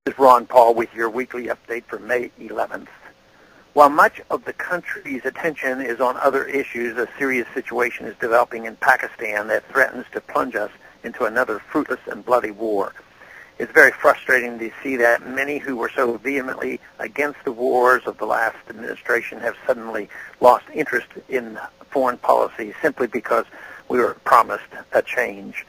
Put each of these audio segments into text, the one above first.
This is Ron Paul with your weekly update for May 11th. While much of the country's attention is on other issues, a serious situation is developing in Pakistan that threatens to plunge us into another fruitless and bloody war. It's very frustrating to see that many who were so vehemently against the wars of the last administration have suddenly lost interest in foreign policy simply because we were promised a change.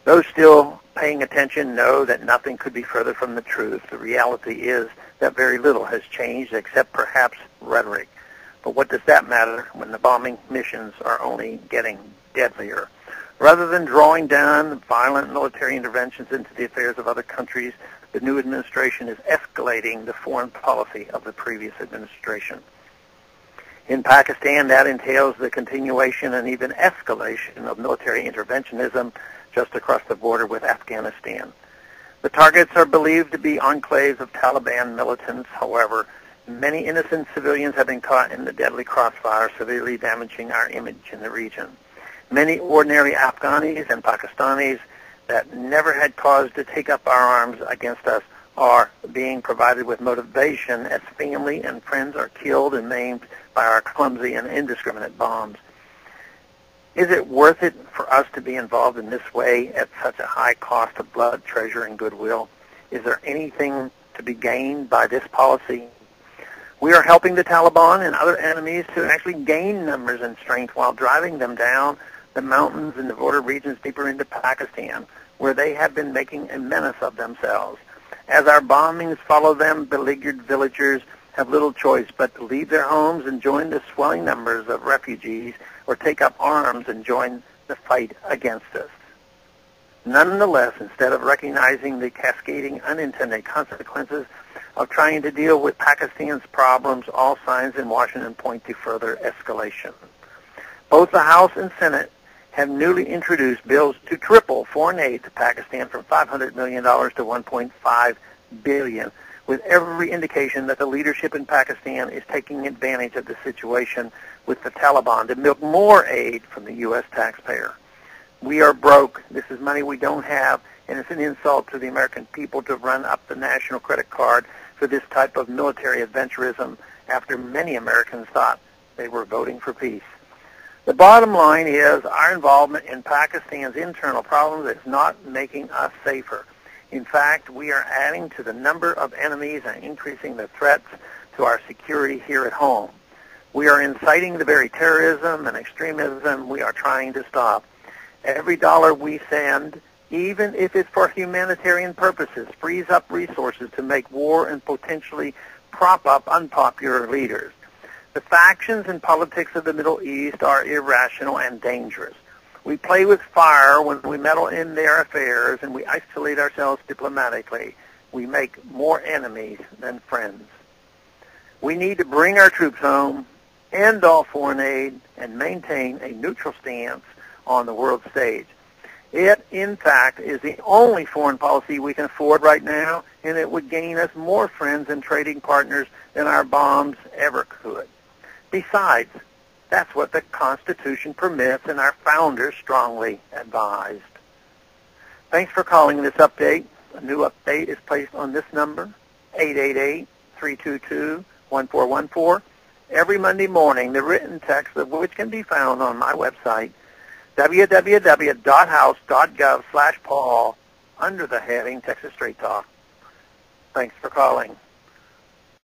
Those still paying attention know that nothing could be further from the truth. The reality is that very little has changed except perhaps rhetoric. But what does that matter when the bombing missions are only getting deadlier? Rather than drawing down violent military interventions into the affairs of other countries, the new administration is escalating the foreign policy of the previous administration. In Pakistan, that entails the continuation and even escalation of military interventionism just across the border with Afghanistan. The targets are believed to be enclaves of Taliban militants. However, many innocent civilians have been caught in the deadly crossfire, severely damaging our image in the region. Many ordinary Afghanis and Pakistanis that never had cause to take up our arms against us are being provided with motivation as family and friends are killed and maimed by our clumsy and indiscriminate bombs. Is it worth it for us to be involved in this way at such a high cost of blood, treasure, and goodwill? Is there anything to be gained by this policy? We are helping the Taliban and other enemies to actually gain numbers and strength while driving them down the mountains and the border regions deeper into Pakistan, where they have been making a menace of themselves. As our bombings follow them, beleaguered villagers have little choice but to leave their homes and join the swelling numbers of refugees or take up arms and join the fight against us. Nonetheless, instead of recognizing the cascading unintended consequences of trying to deal with Pakistan's problems, all signs in Washington point to further escalation. Both the House and Senate have newly introduced bills to triple foreign aid to Pakistan from $500 million to $1.5 billion, with every indication that the leadership in Pakistan is taking advantage of the situation with the Taliban to milk more aid from the U.S. taxpayer. We are broke. This is money we don't have, and it's an insult to the American people to run up the national credit card for this type of military adventurism after many Americans thought they were voting for peace. The bottom line is our involvement in Pakistan's internal problems is not making us safer. In fact, we are adding to the number of enemies and increasing the threats to our security here at home. We are inciting the very terrorism and extremism we are trying to stop. Every dollar we send, even if it's for humanitarian purposes, frees up resources to make war and potentially prop up unpopular leaders. The factions and politics of the Middle East are irrational and dangerous. We play with fire when we meddle in their affairs, and we isolate ourselves diplomatically. We make more enemies than friends. We need to bring our troops home, end all foreign aid, and maintain a neutral stance on the world stage. It, in fact, is the only foreign policy we can afford right now, and it would gain us more friends and trading partners than our bombs ever could. Besides, that's what the Constitution permits and our founders strongly advised. Thanks for calling this update. A new update is placed on this number, 888-322-1414, every Monday morning, the written text of which can be found on my website, www.house.gov/Paul, under the heading Texas Straight Talk. Thanks for calling.